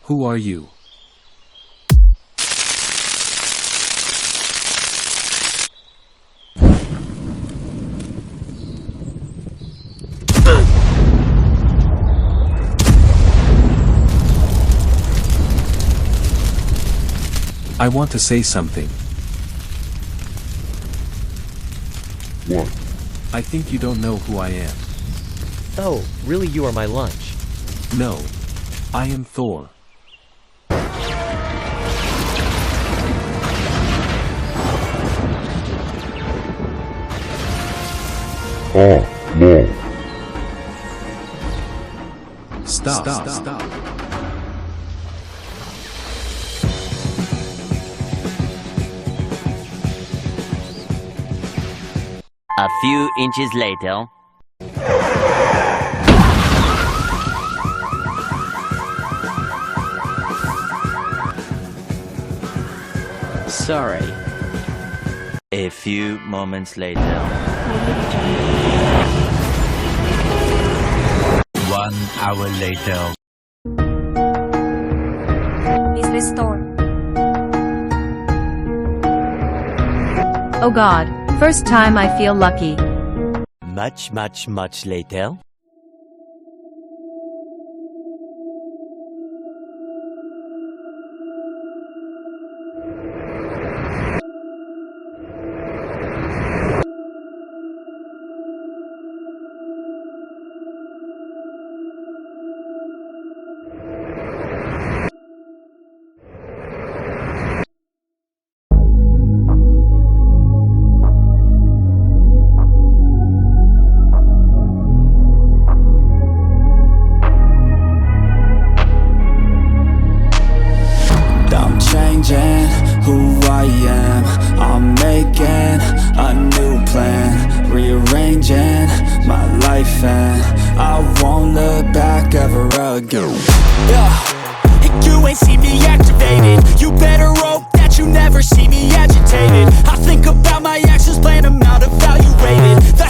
Who are you? I want to say something. What? I think you don't know who I am. Oh, really, you are my lunch. No. I am Thor. Oh, no. Stop. A few inches later. Sorry. A few moments later. 1 hour later. Is this Thor? Oh God, first time I feel lucky. Much later. Who I am, I'm making a new plan, rearranging my life, and I won't look back ever again. You ain't see me activated. You better hope that you never see me agitated. I think about my actions, plan them out, evaluated.